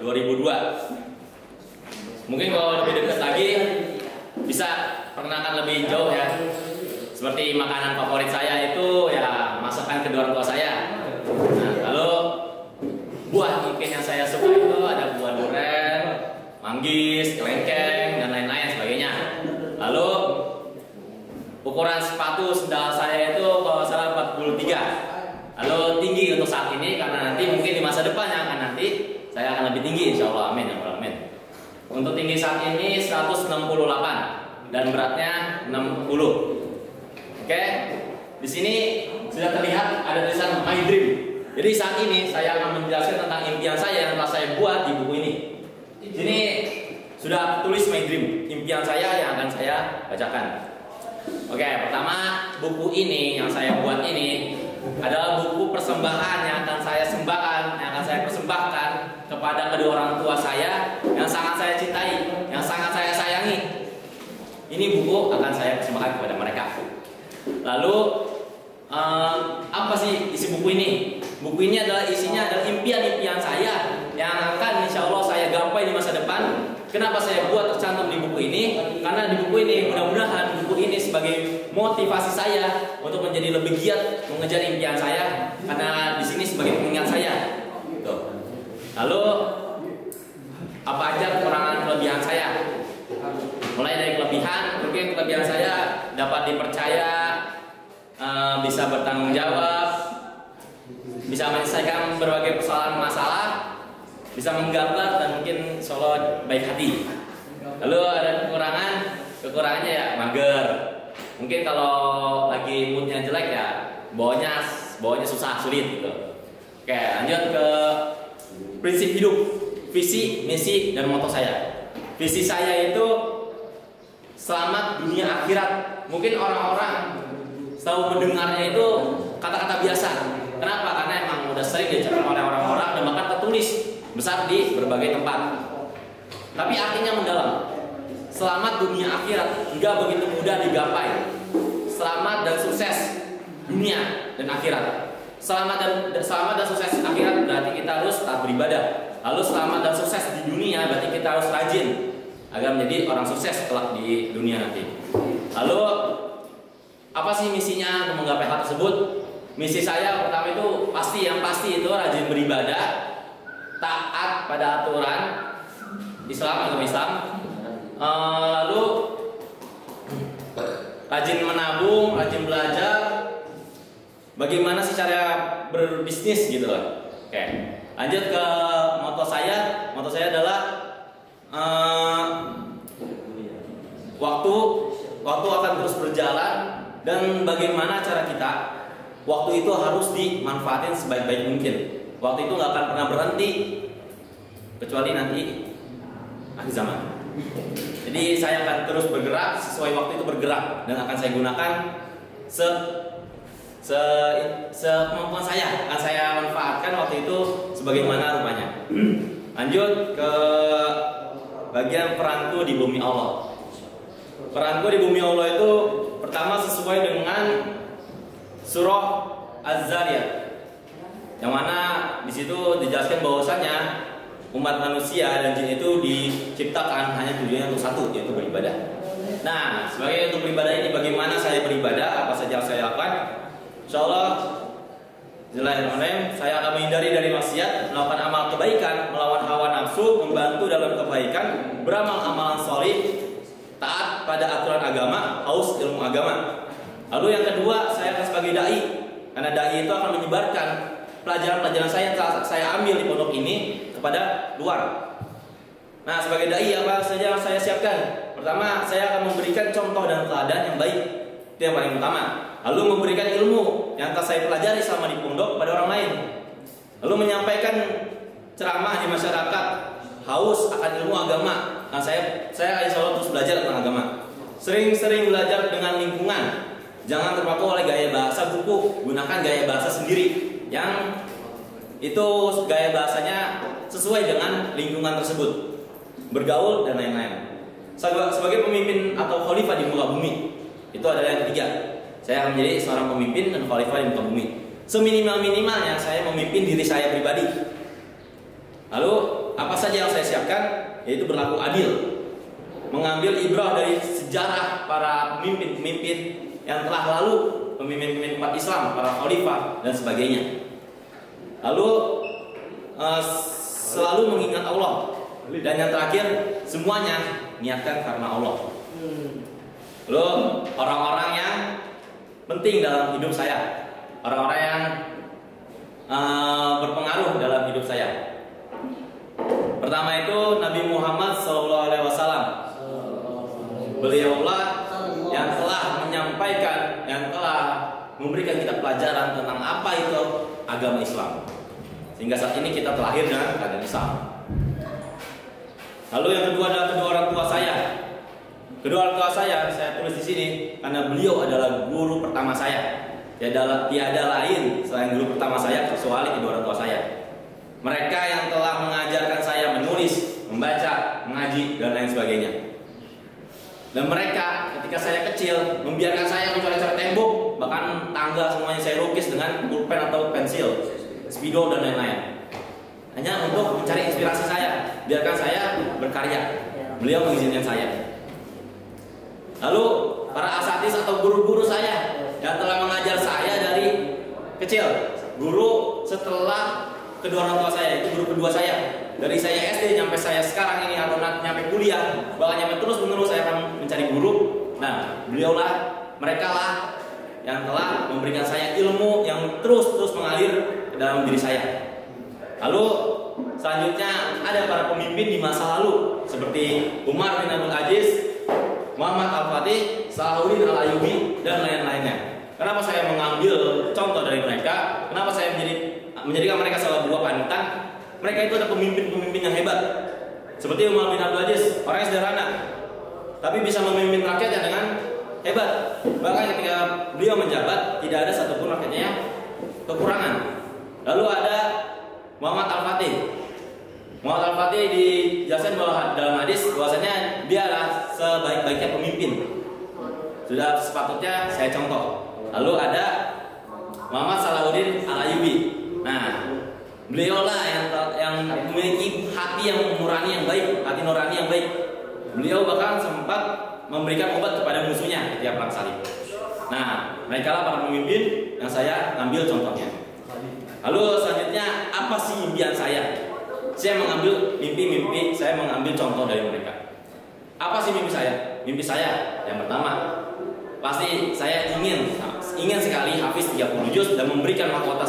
2002. Mungkin kalau lebih dekat lagi bisa perkenalkan lebih jauh ya. Seperti makanan favorit saya itu ya masakan kedua orang tua saya. Nah, lalu buah mungkin yang saya suka itu ada buah durian, manggis, kelengkeng, dan lain-lain sebagainya. Lalu ukuran sepatu sendal saya itu kalau salah 43. Lalu tinggi untuk saat ini karena nanti mungkin di masa depan yang akan nanti saya akan lebih tinggi insyaallah, amin ya rabbal alamin. Untuk tinggi saat ini 168 dan beratnya 60. Oke, di sini sudah terlihat ada tulisan My Dream. Jadi saat ini saya akan menjelaskan tentang impian saya yang telah saya buat di buku ini. Di sini sudah tulis My Dream, impian saya yang akan saya bacakan. Oke, pertama buku ini yang saya buat ini adalah buku persembahan yang akan saya persembahkan kepada kedua orang tua saya yang sangat saya cintai, yang sangat saya sayangi. Ini buku akan saya persembahkan kepada mereka. Lalu apa sih isi buku ini? Buku ini isinya adalah impian-impian saya yang akan insya Allah saya gapai di masa depan. Kenapa saya buat tercantum di buku ini? Karena di buku ini mudah-mudahan buku ini sebagai motivasi saya untuk menjadi lebih giat mengejar impian saya. Karena di sini sebagai pengingat saya. Tuh. Lalu apa aja kekurangan kelebihan saya? Mulai dari kelebihan, mungkin kelebihan saya dapat dipercaya, bisa bertanggung jawab, bisa menyelesaikan berbagai persoalan masalah, bisa menggambar dan mungkin solo baik hati. Lalu ada kekurangannya ya mager. Mungkin kalau lagi moodnya jelek ya bawanya susah, sulit gitu. Oke, lanjut ke prinsip hidup, visi, misi, dan moto saya. Visi saya itu selamat dunia akhirat. Mungkin orang-orang selalu mendengarnya itu kata-kata biasa. Kenapa? Karena emang udah sering diucapkan oleh orang-orang dan bahkan tertulis besar di berbagai tempat. Tapi artinya mendalam. Selamat dunia akhirat enggak begitu mudah digapai. Selamat dan sukses dunia dan akhirat. Selamat dan sukses akhirat berarti kita harus taat beribadah. Lalu selamat dan sukses di dunia berarti kita harus rajin agar menjadi orang sukses kelak di dunia nanti. Lalu apa sih misinya untuk menggapai hal tersebut? Misi saya pertama itu yang pasti itu rajin beribadah, taat pada aturan agama Islam. Lalu rajin menabung, rajin belajar. Bagaimana sih cara berbisnis gitu loh. Oke, lanjut ke moto saya. Moto saya adalah waktu akan terus berjalan dan bagaimana cara kita waktu itu harus dimanfaatin sebaik-baik mungkin. Waktu itu nggak akan pernah berhenti kecuali nanti akhir zaman. Jadi saya akan terus bergerak sesuai waktu itu bergerak dan akan saya gunakan kemampuan saya akan saya manfaatkan waktu itu sebagaimana rupanya. Lanjut ke bagian peranku di bumi Allah. Peranku di bumi Allah itu pertama sesuai dengan surah Az-Zariyat, yang mana di situ dijelaskan bahwasannya umat manusia dan jin itu diciptakan hanya tujuannya untuk satu, yaitu beribadah. Nah, sebagai untuk beribadah ini bagaimana saya beribadah, apa saja yang saya lakukan? Insyaallah saya akan menghindari dari maksiat, melakukan amal kebaikan, melawan hawa nafsu, membantu dalam kebaikan, beramal amalan solih, taat pada aturan agama, haus ilmu agama. Lalu yang kedua, saya akan sebagai dai, karena dai itu akan menyebarkan pelajaran-pelajaran saya yang saya ambil di pondok ini kepada luar. Nah, sebagai dai apa saja yang saya siapkan? Pertama, saya akan memberikan contoh dan teladan yang baik, itu yang paling utama. Lalu memberikan ilmu yang telah saya pelajari selama di pondok kepada orang lain. Lalu menyampaikan ceramah di masyarakat, haus akan ilmu agama. Nah, saya insya Allah terus belajar tentang agama. Sering-sering belajar dengan lingkungan. Jangan terpaku oleh gaya bahasa buku. Gunakan gaya bahasa sendiri yang itu gaya bahasanya sesuai dengan lingkungan tersebut. Bergaul dan lain-lain. Sebagai pemimpin atau khalifah di muka bumi, itu adalah yang ketiga. Saya akan menjadi seorang pemimpin dan khalifah di muka bumi. Seminimal-minimalnya saya memimpin diri saya pribadi. Lalu apa saja yang saya siapkan, yaitu berlaku adil, mengambil ibrah dari sejarah para pemimpin-pemimpin yang telah lalu, pemimpin-pemimpin umat Islam, para khalifah dan sebagainya. Lalu selalu mengingat Allah, dan yang terakhir semuanya niatkan karena Allah. Lalu orang-orang yang penting dalam hidup saya, orang-orang yang berpengaruh dalam hidup saya. Pertama itu Nabi Muhammad SAW. Beliaulah yang telah menyampaikan, yang telah memberikan kita pelajaran tentang apa itu agama Islam, sehingga saat ini kita terlahir dengan keadaan Islam. Lalu yang kedua adalah kedua orang tua saya. Kedua orang tua saya tulis di sini karena beliau adalah guru pertama saya. Tiada lain selain guru pertama saya kecuali kedua orang tua saya. Mereka yang telah mengajarkan saya menulis, membaca, mengaji dan lain sebagainya. Dan mereka ketika saya kecil membiarkan saya mencoret-coret tembok, bahkan tangga semuanya saya lukis dengan pulpen atau pensil, spidol dan lain-lain. Hanya untuk mencari inspirasi saya, biarkan saya berkarya. Beliau mengizinkan saya. Lalu para asatidz atau guru-guru saya yang telah mengajar saya dari kecil, guru setelah kedua orang tua saya, itu guru kedua saya. Dari saya SD sampai saya sekarang ini atau nyampe kuliah, bahkan nyampe terus-menerus saya akan mencari guru. Nah, beliaulah, mereka lah yang telah memberikan saya ilmu yang terus mengalir ke dalam diri saya. Lalu selanjutnya ada para pemimpin di masa lalu seperti Umar bin Abdul Aziz, Muhammad Al-Fatih, Salahuddin Al-Ayyubi dan lain-lainnya. Kenapa saya mengambil contoh dari mereka? Kenapa saya menjadikan mereka sebagai buah panutan? Mereka itu ada pemimpin-pemimpin yang hebat. Seperti Umar bin Abdul Aziz, orang yang sederhana, tapi bisa memimpin rakyatnya dengan hebat. Bahkan ketika beliau menjabat, tidak ada satupun rakyatnya yang kekurangan. Lalu ada Muhammad Al-Fatih. Muhammad Al-Fatih dijelaskan bahwa dalam hadis bahwasanya dia adalah sebaik-baiknya pemimpin. Sudah sepatutnya saya contoh. Lalu ada Muhammad Salahuddin Al-Ayyubi. Nah, beliaulah yang memiliki hati yang nurani yang baik, hati nurani yang baik. Beliau bahkan sempat memberikan obat kepada musuhnya ketika perang salib. Nah, mereka lah para pemimpin yang saya ambil contohnya. Lalu selanjutnya, apa sih impian saya? Saya mengambil mimpi-mimpi, saya mengambil contoh dari mereka. Apa sih mimpi saya? Mimpi saya yang pertama, pasti saya ingin sekali hafiz 30 juz dan memberikan mahkota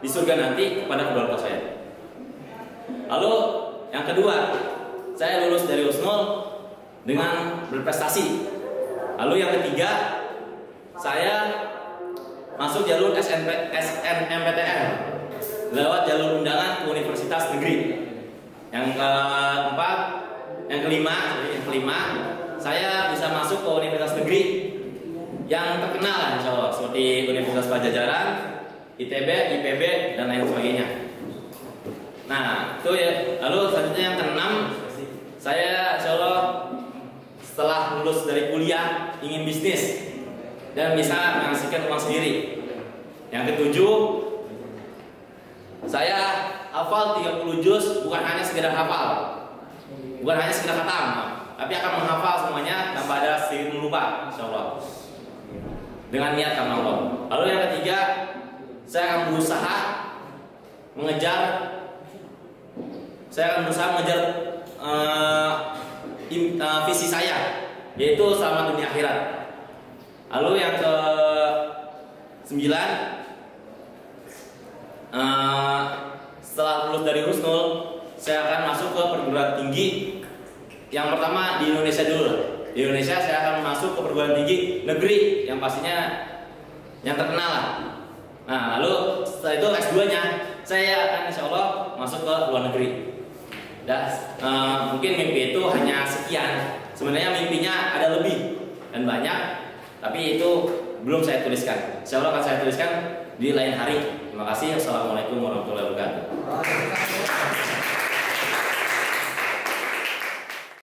di surga nanti kepada kedua orang saya. Lalu yang kedua, saya lulus dari Husnul dengan berprestasi. Lalu yang ketiga, saya masuk jalur SNMPTN lewat jalur undangan ke universitas negeri. Yang keempat, yang kelima, saya bisa masuk ke universitas negeri yang terkenal, insya Allah, seperti Universitas Pajajaran, ITB, IPB, dan lain sebagainya. Nah, itu ya. Lalu selanjutnya yang keenam, saya insya Allah setelah lulus dari kuliah ingin bisnis dan bisa menghasilkan uang sendiri. Yang ketujuh, saya hafal 30 juz, bukan hanya sekedar hafal, bukan hanya sekedar khatam, tapi akan menghafal semuanya tanpa ada sedikit lupa, insya Allah, dengan niat karena Allah. Lalu yang ketiga, saya akan berusaha mengejar visi saya, yaitu selamat dunia akhirat. Lalu yang ke 9, setelah lulus dari Husnul, saya akan masuk ke perguruan tinggi. Yang pertama di Indonesia dulu. Di Indonesia saya akan masuk ke perguruan tinggi negeri yang pastinya yang terkenal lah. Nah, lalu setelah itu S2-nya saya akan insya Allah masuk ke luar negeri. Dan mungkin mimpi itu hanya sekian. Sebenarnya mimpinya ada lebih dan banyak, tapi itu belum saya tuliskan. Insya Allah akan saya tuliskan di lain hari. Terima kasih. Assalamualaikum warahmatullahi wabarakatuh.